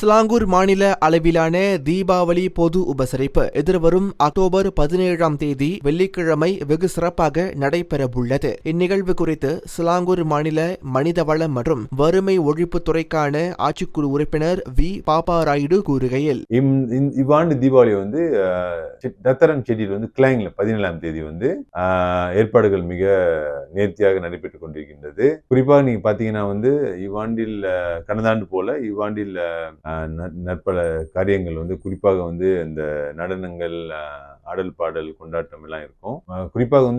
Selangor மாநில அளவிலான தீபாவளி பொது உபசரிப்பு எதிர்வரும் அக்டோபர் 17ஆம் தேதி வெள்ளிக்கிழமை வெகு சிறப்பாக நடைபெறவுள்ளது. இந்நிகழ்வு குறித்து சிலாங்கூர் மாநில மனிதவள மற்றும் வறுமை ஒழிப்புத்துறைக்கான ஆட்சிக்குழு உறுப்பினர் வி பாப்பாராயுடு கூறுகையில், இவ்வாண்டு தீபாவளி தத்தரன் செட்டியில் கிளாங்ல 17ஆம் தேதி ஏற்பாடுகள் மிக நேர்த்தியாக நடைபெற்றுக் கொண்டிருக்கின்றது. குறிப்பாக நீங்க பாத்தீங்கன்னா இவ்வாண்டில் கடந்த ஆண்டு போல இவ்வாண்டில் நற்பல காரியங்கள் குறிப்பாக இந்த நடனங்கள், ஆடல் பாடல் கொண்டாட்டம் எல்லாம் இருக்கும். குறிப்பாக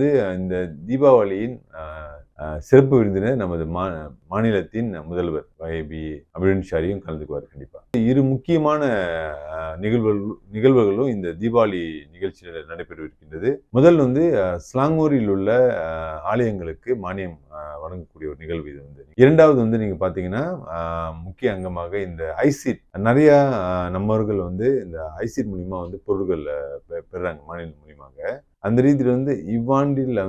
இந்த தீபாவளியின் சிறப்பு விருந்தினர் நமது மாநிலத்தின் முதல்வர் YB அமிர்ன்ஷாரியும் கலந்துக்குவார். கண்டிப்பா இரு முக்கியமான நிகழ்வுகளும் இந்த தீபாவளி நிகழ்ச்சியில் நடைபெறவிருக்கின்றது. முதல் ஸ்லாங்கூரில் உள்ள ஆலயங்களுக்கு மானியம் வழங்கக்கூடிய ஒரு நிகழ்வு இது. இரண்டாவது நீங்க பாத்தீங்கன்னா முக்கிய அங்கமாக இந்த ஐசிட் நிறைய நம்மவர்கள் இந்த ஐசிட் மூலியமா பொருட்கள் பெறாங்க மாநிலம் மூலியமாக. அந்த ரீதியில இவ்வாண்டில்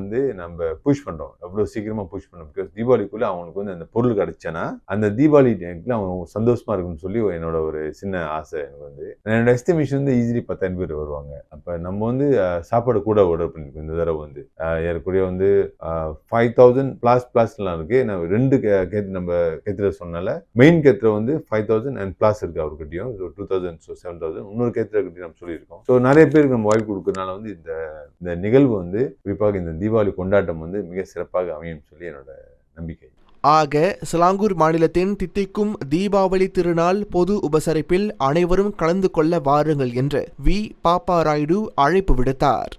நம்ம புஷ் பண்றோம், எவ்வளவு சீக்கிரமா புஷ் பண்ணோம். பிகாஸ் தீபாவளிக்குள்ள அவனுக்கு அந்த பொருள் கிடைச்சனா அந்த தீபாவளி அவங்க சந்தோஷமா இருக்குன்னு சொல்லி என்னோட ஒரு சின்ன ஆசை. எனக்கு என்னோட எஸ்டிமேஷன் ஈஸிலி 10,000 பேர் வருவாங்க. அப்ப நம்ம சாப்பாடு கூட ஆர்டர் பண்ணிருக்கோம். இந்த தடவை ஏறக்குறைய 5,000 பிளாஸ் எல்லாம் இருக்கு. நான் ரெண்டு நம்ம கேத்திர சொன்னால மெயின் கேத்திர 5,000 அண்ட் பிளாஸ் இருக்கு. அவர்கிட்டயும் 2,000 7,000 இன்னொரு கேத்திர கிட்ட நம்ம சொல்லியிருக்கோம். ஸோ நிறைய பேருக்கு நம்ம வாய்ப்பு கொடுக்கறதுனால இந்த நிகழ்வு குறிப்பாக இந்த தீபாவளி கொண்டாட்டம் மிக சிறப்பாக அமையும் சொல்லி என்னோட நம்பிக்கை. ஆக சிலாங்கூர் மாநிலத்தின் தித்திக்கும் தீபாவளி திருநாள் பொது உபசரிப்பில் அனைவரும் கலந்து கொள்ள வாருங்கள் என்று வி பாப்பாராயுடு அழைப்பு விடுத்தார்.